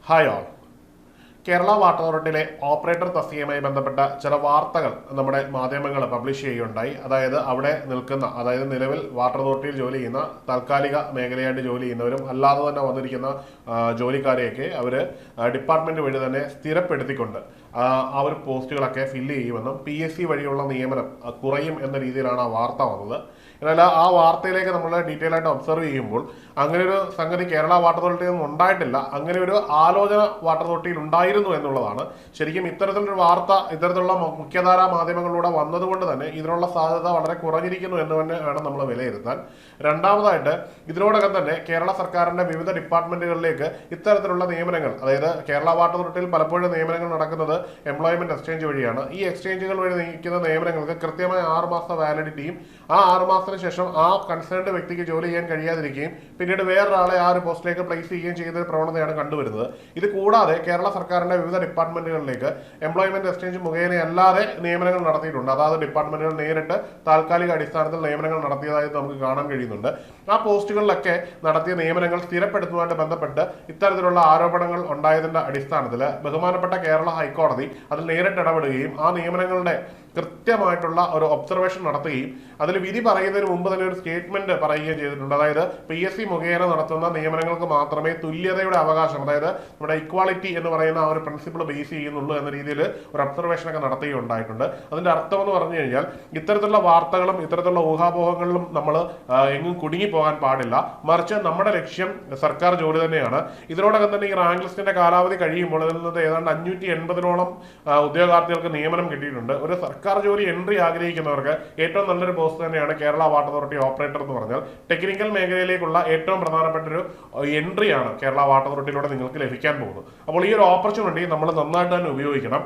Hi all. Kerala water അതോറിറ്റിയിലെ operator തസ്തികയുമായി ബന്ധപ്പെട്ട ചില വാർത്തകൾ നമ്മുടെ മാധ്യമങ്ങൾ പബ്ലിഷ് ചെയ്യുകയുണ്ടായി. അതായത് നിലവിൽ വാട്ടർ അതോറിറ്റിയിൽ ജോലി ചെയ്യുന്ന താൽക്കാലിക മേഖലയായിട്ട് ജോലി ചെയ്യുന്നവരും അല്ലാതെ തന്നെ വന്നിരിക്കുന്ന ജോലിക്കാരെയൊക്കെ അവർ ഡിപ്പാർട്ട്മെന്റ് വഴി തന്നെ സ്ഥിരപ്പെടുത്തിക്കൊണ്ട് ആ ഒരു പോസ്റ്റുകളൊക്കെ ഫില്ല് ചെയ്യുമെന്നും PSC വഴിയുള്ള നിയമനം കുറയും എന്ന രീതിയിലാണ് ആ വാർത്ത വന്നത്. എന്നാൽ ആ വാർത്തയിലേക്ക് നമ്മൾ ഡീറ്റെയിൽ ആയിട്ട് ഒബ്സർവ് ചെയ്യുമ്പോൾ അങ്ങനെ ഒരു സംഗതി കേരള വാട്ടർ അതോറിറ്റിയിൽ നിന്നും ഉണ്ടായിട്ടില്ല. അങ്ങനെ ഒരു ആലോചന വാട്ടർ അതോറിറ്റിയിൽ ഉണ്ടായിരുന്നു എന്നുള്ളതാണ്. ശരിക്കും ഇത്തരത്തിലൊരു വാർത്ത ഇത്തരത്തിലുള്ള മുഖ്യധാരാ മാധ്യമങ്ങളിലൂടെ വന്നതുകൊണ്ട് തന്നെ ഇതിനുള്ള സാധ്യത വളരെ കുറഞ്ഞിരിക്കുന്നു എന്ന് തന്നെ വേണം നമ്മൾ വിലയിരുത്താൻ. രണ്ടാമതായിട്ട് ഇതിനോടകം തന്നെ കേരള സർക്കാരിന്റെ വിവിധ ഡിപ്പാർട്ട്മെന്റുകളിലേക്ക് ഇത്തരത്തിലുള്ള നിയമനങ്ങൾ, അതായത് കേരള വാട്ടർ അതോറിറ്റിയിൽ പലപ്പോഴും നിയമനങ്ങൾ നടക്കുന്നത് എംപ്ലോയ്മെന്റ് എക്സ്ചേഞ്ച് വഴിയാണ്. ഈ എക്സ്ചേഞ്ചുകൾ വഴി നിയമിക്കുന്ന നിയമനങ്ങൾക്ക് കൃത്യമായ 6 മാസത്തെ വാലിഡിറ്റിയും ആ 6 മാസത്തിന് ശേഷം ആ കൺസേൺഡ് വ്യക്തിക്ക് ജോലി ചെയ്യാൻ കഴിയാതിരിക്കുകയും പിന്നീട് വേറൊരാളെ ആ ഒരു പോസ്റ്റിലേക്ക് പ്ലേസ് ചെയ്യുകയും ചെയ്യുന്ന പ്രവണതയാണ് കണ്ടുവരുന്നത്. ഇത് കൂടാതെ കേരള സർക്കാരിന്റെ വിവിധ ഡിപ്പാർട്ട്മെന്റുകളിലേക്ക് എംപ്ലോയ്മെന്റ് എക്സ്ചേഞ്ച് മുഖേന അല്ലാതെ നിയമനങ്ങൾ നടത്തിയിട്ടുണ്ട്. അതായത് ഡിപ്പാർട്ട്മെന്റുകൾ നേരിട്ട് താൽക്കാലിക അടിസ്ഥാനത്തിൽ നിയമനങ്ങൾ നടത്തിയതായി നമുക്ക് കാണാൻ കഴിയുന്നുണ്ട്. ആ പോസ്റ്റുകളിലൊക്കെ നടത്തിയ നിയമനങ്ങൾ സ്ഥിരപ്പെടുത്തുന്നതുമായിട്ട് ബന്ധപ്പെട്ട് ഇത്തരത്തിലുള്ള ആരോപണങ്ങൾ ഉണ്ടായതിന്റെ അടിസ്ഥാനത്തിൽ ബഹുമാനപ്പെട്ട കേരള ഹൈക്കോടതി അതിൽ നേരിട്ട് ഇടപെടുകയും ആ നിയമനങ്ങളുടെ കൃത്യമായിട്ടുള്ള ഒരു ഒബ്സർവേഷൻ നടത്തുകയും അതിൽ വിധി പറയുന്നതിന് മുമ്പ് തന്നെ ഒരു സ്റ്റേറ്റ്മെന്റ് പറയുകയും ചെയ്തിട്ടുണ്ട്. അതായത് PSC മുഖേന നടത്തുന്ന നിയമനങ്ങൾക്ക് മാത്രമേ തുല്യതയുടെ അവകാശം, അതായത് നമ്മുടെ ഇക്വാളിറ്റി എന്ന് പറയുന്ന ആ ഒരു പ്രിൻസിപ്പിൾ ബേസ് ചെയ്യുന്നുള്ളൂ എന്ന രീതിയിൽ ഒരു ഒബ്സർവേഷൻ ഒക്കെ നടത്തുകയുണ്ടായിട്ടുണ്ട്. അതിന്റെ അർത്ഥം എന്ന് പറഞ്ഞു കഴിഞ്ഞാൽ ഇത്തരത്തിലുള്ള വാർത്തകളും ഇത്തരത്തിലുള്ള ഊഹാപോഹങ്ങളിലും നമ്മൾ എങ്ങും കുടുങ്ങിപ്പോകാൻ പാടില്ല. മറിച്ച് നമ്മുടെ ലക്ഷ്യം സർക്കാർ ജോലി തന്നെയാണ്. ഇതിനോടകം തന്നെ ഈ റാങ്ക് ലിസ്റ്റിന്റെ കാലാവധി കഴിയുമ്പോൾ ഇതിൽ നിന്ന് ഏതാണ്ട് 580ഓളം ഉദ്യോഗാർത്ഥികൾക്ക് നിയമനം കിട്ടിയിട്ടുണ്ട്. ഒരു സർക്കാർ ജോലി എൻട്രി ആഗ്രഹിക്കുന്നവർക്ക് ഏറ്റവും നല്ലൊരു പോസ്റ്റ് തന്നെയാണ് കേരള വാട്ടർ അതോറിറ്റി ഓപ്പറേറ്റർ എന്ന് പറഞ്ഞാൽ. ടെക്നിക്കൽ മേഖലയിലേക്കുള്ള ഏറ്റവും പ്രധാനപ്പെട്ട ഒരു എൻട്രിയാണ് കേരള വാട്ടർ അതോറിറ്റിയിലൂടെ നിങ്ങൾക്ക് ലഭിക്കാൻ പോകുന്നത്. അപ്പോൾ ഈ ഒരു ഓപ്പർച്യൂണിറ്റി നമ്മൾ നന്നായിട്ട് തന്നെ ഉപയോഗിക്കണം.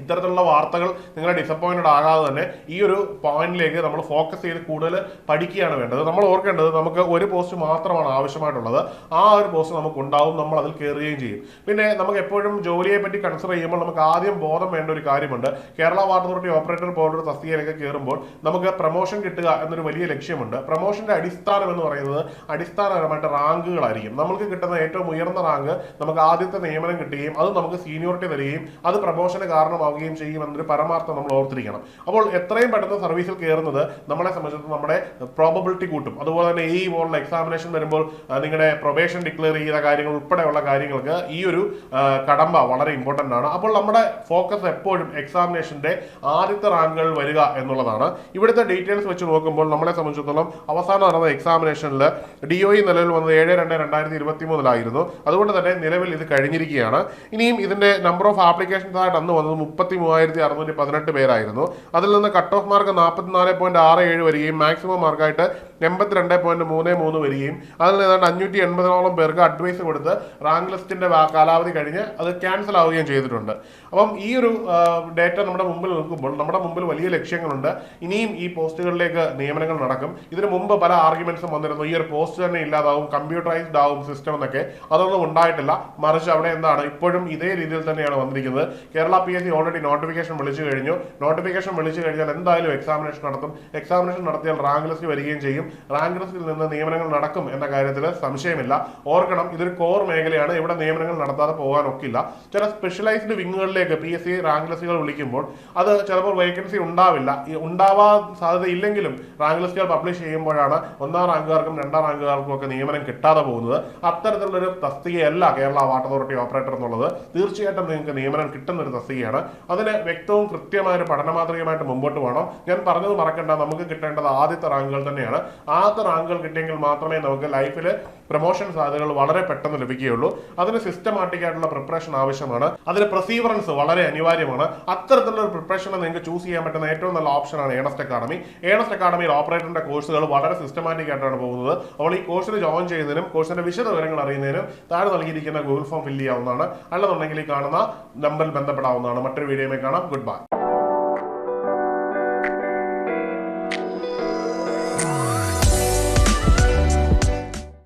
ഇത്തരത്തിലുള്ള വാർത്തകൾ നിങ്ങളെ ഡിസപ്പോയിന്റഡ് ആകാതെ തന്നെ ഈ ഒരു പോയിന്റിലേക്ക് നമ്മൾ ഫോക്കസ് ചെയ്ത് കൂടുതൽ പഠിക്കുകയാണ് വേണ്ടത്. നമ്മൾ ഓർക്കേണ്ടത് നമുക്ക് ഒരു പോസ്റ്റ് മാത്രമാണ് ആവശ്യമായിട്ടുള്ളത്. ആ ഒരു പോസ്റ്റ് നമുക്ക് ഉണ്ടാവും, നമ്മൾ അതിൽ കയറുകയും ചെയ്യും. പിന്നെ നമുക്ക് എപ്പോഴും ജോലിയെ പറ്റി കൺസിഡർ ചെയ്യുമ്പോൾ നമുക്ക് ആദ്യം ബോധം വേണ്ട ഒരു കാര്യമുണ്ട്. കേരള വാട്ടർ അതോറിറ്റി ഓപ്പറേറ്റർ പോലൊരു തസ്തികയിലേക്ക് കയറുമ്പോൾ നമുക്ക് പ്രൊമോഷൻ കിട്ടുക എന്നൊരു വലിയ ലക്ഷ്യമുണ്ട്. പ്രൊമോഷന്റെ അടിസ്ഥാനം എന്ന് പറയുന്നത് അടിസ്ഥാനപരമായിട്ട് റാങ്കുകളായിരിക്കും. നമുക്ക് കിട്ടുന്ന ഏറ്റവും ഉയർന്ന റാങ്ക് നമുക്ക് ആദ്യത്തെ നിയമനം കിട്ടുകയും അത് നമുക്ക് സീനിയോറിറ്റി തരികയും അത് പ്രൊമോഷന് കാരണമാവുകയും ചെയ്യുമെന്നൊരു പരമാർത്ഥം നമ്മൾ ഓർത്തിരിക്കണം. അപ്പോൾ എത്രയും പെട്ടെന്ന് സർവീസിൽ കയറുന്നത് നമ്മളെ സംബന്ധിച്ചിടത്തോളം നമ്മുടെ പ്രോബബിലിറ്റി കൂട്ടും. അതുപോലെ തന്നെ ഈ പോലുള്ള എക്സാമിനേഷൻ വരുമ്പോൾ നിങ്ങളുടെ പ്രൊബേഷൻ ഡിക്ലെയർ ചെയ്ത കാര്യങ്ങൾ ഉൾപ്പെടെയുള്ള കാര്യങ്ങൾക്ക് ഈ ഒരു കടമ്പ വളരെ ഇമ്പോർട്ടന്റ് ആണ്. അപ്പോൾ നമ്മുടെ ഫോക്കസ് എപ്പോഴും എക്സാമിനേഷന്റെ ആദ്യത്തെ റാങ്കുകൾ വരിക എന്നുള്ളതാണ്. ഇവിടുത്തെ ഡീറ്റെയിൽസ് വെച്ച് നോക്കുമ്പോൾ നമ്മളെ സംബന്ധിച്ചിടത്തോളം അവസാനം നടന്ന എക്സാമിനേഷനിൽ DOE നിലവിൽ വന്നത് 7/2/2023 അതുകൊണ്ട് തന്നെ നിലവിൽ ഇത് കഴിഞ്ഞിരിക്കുകയാണ്. ഇനിയും ഇതിന്റെ നമ്പർ ഓഫ് ആപ്ലിക്കേഷൻസ് ആയിട്ട് അന്ന് വന്നത് 33,618 പേരായിരുന്നു. അതിൽ നിന്ന് കട്ട് ഓഫ് മാർക്ക് 44.67 വരികയും മാക്സിമം മാർക്കായിട്ട് 82.33 വരികയും അതിൽ ഏതാണ്ട് 580ഓളം പേർക്ക് അഡ്വൈസ് കൊടുത്ത് റാങ്ക് ലിസ്റ്റിന്റെ കാലാവധി കഴിഞ്ഞ് അത് ക്യാൻസൽ ആവുകയും ചെയ്തിട്ടുണ്ട്. അപ്പം ഈ ഒരു ഡേറ്റ നമ്മുടെ മുമ്പിൽ നിൽക്കുമ്പോൾ നമ്മുടെ മുമ്പിൽ വലിയ ലക്ഷ്യങ്ങളുണ്ട്. ഇനിയും ഈ പോസ്റ്റുകളിലേക്ക് നിയമനങ്ങൾ നടക്കും. ഇതിനു മുമ്പ് പല ആർഗ്യുമെന്റ്സും വന്നിരുന്നു. ഈ ഒരു പോസ്റ്റ് തന്നെ ഇല്ലാതാവും, കമ്പ്യൂട്ടറൈസ്ഡ് ആവും സിസ്റ്റം എന്നൊക്കെ. അതൊന്നും ഉണ്ടായിട്ടില്ല. മറിച്ച് അവിടെ എന്താണ് ഇപ്പോഴും ഇതേ രീതിയിൽ തന്നെയാണ് വന്നിരിക്കുന്നത്. കേരള PSC ഓൾറെഡി നോട്ടിഫിക്കേഷൻ വിളിച്ചു കഴിഞ്ഞു. നോട്ടിഫിക്കേഷൻ വിളിച്ചു കഴിഞ്ഞാൽ എന്തായാലും എക്സാമിനേഷൻ നടത്തും. എക്സാമിനേഷൻ നടത്തിയാൽ റാങ്ക് ലിസ്റ്റ് വരികയും ചെയ്യും. റാങ്ക് ലിസ്റ്റിൽ നിന്ന് നിയമനങ്ങൾ നടക്കും എന്ന കാര്യത്തിൽ സംശയമില്ല. ഓർക്കണം, ഇതൊരു കോർ മേഖലയാണ്. ഇവിടെ നിയമനങ്ങൾ നടത്താതെ പോകാൻ ഒക്കില്ല. ചില സ്പെഷ്യലൈസ്ഡ് വിങ്ങുകളിലേക്ക് PSC റാങ്ക് ലിസ്റ്റുകൾ വിളിക്കുമ്പോൾ അത് ചിലപ്പോൾ വേക്കൻസി ഉണ്ടാവില്ല. ഉണ്ടാവാൻ സാധ്യതയില്ലെങ്കിലും റാങ്ക് ലിസ്റ്റുകൾ പബ്ലിഷ് ചെയ്യുമ്പോഴാണ് 1ാം റാങ്കുകാർക്കും 2ാം റാങ്കുകാർക്കും ഒക്കെ നിയമനം കിട്ടാതെ പോകുന്നത്. അത്തരത്തിലുള്ളൊരു തസ്തികയല്ല കേരള വാട്ടർ അതോറിറ്റി ഓപ്പറേറ്റർ എന്നുള്ളത്. തീർച്ചയായിട്ടും നിങ്ങൾക്ക് നിയമനം കിട്ടുന്ന ഒരു തസ്തികയാണ്. അതിന് വ്യക്തവും കൃത്യമായ ഒരു പഠന മാതൃകയുമായിട്ട് മുമ്പോട്ട് പോകണം. ഞാൻ പറഞ്ഞത് മറക്കണ്ട, നമുക്ക് കിട്ടേണ്ടത് ആദ്യത്തെ റാങ്കുകൾ തന്നെയാണ്. ആദ്യത്തെ റാങ്കുകൾ കിട്ടിയെങ്കിൽ മാത്രമേ നമുക്ക് ലൈഫിൽ പ്രൊമോഷൻ സാധ്യതകൾ വളരെ പെട്ടെന്ന് ലഭിക്കുകയുള്ളൂ. അതിന് സിസ്റ്റമാറ്റിക് ആയിട്ടുള്ള പ്രിപ്പറേഷൻ ആവശ്യമാണ്. അതിന് പെർസീവറൻസ് വളരെ അനിവാര്യമാണ്. അത്തരത്തിലുള്ള ഒരു പ്രിപ്പറേഷനെ നിങ്ങൾക്ക് ചൂസ് ചെയ്യാൻ പറ്റുന്ന ഏറ്റവും നല്ല ഓപ്ഷനാണ് ഏണസ്റ്റ് അക്കാഡമി. ഏണസ്റ്റ് അക്കാഡമിയിൽ ഓപ്പറേറ്ററിന്റെ കോഴ്സുകൾ വളരെ സിസ്റ്റമാറ്റിക് ആയിട്ടാണ് പോകുന്നത്. അപ്പോൾ ഈ കോഴ്സിന് ജോയിൻ ചെയ്യുന്നതിനും കോഴ്സിന്റെ വിശദ വിവരങ്ങൾ അറിയുന്നതിനും താഴെ നൽകിയിരിക്കുന്ന ഗൂഗിൾ ഫോം ഫില്ല് ചെയ്യാവുന്നതാണ്. അല്ലെന്നുണ്ടെങ്കിൽ ഈ കാണുന്ന നമ്പറിൽ ബന്ധപ്പെടാവുന്നതാണ്. മറ്റൊരു വീഡിയോയിൽ കാണാം. Good bye.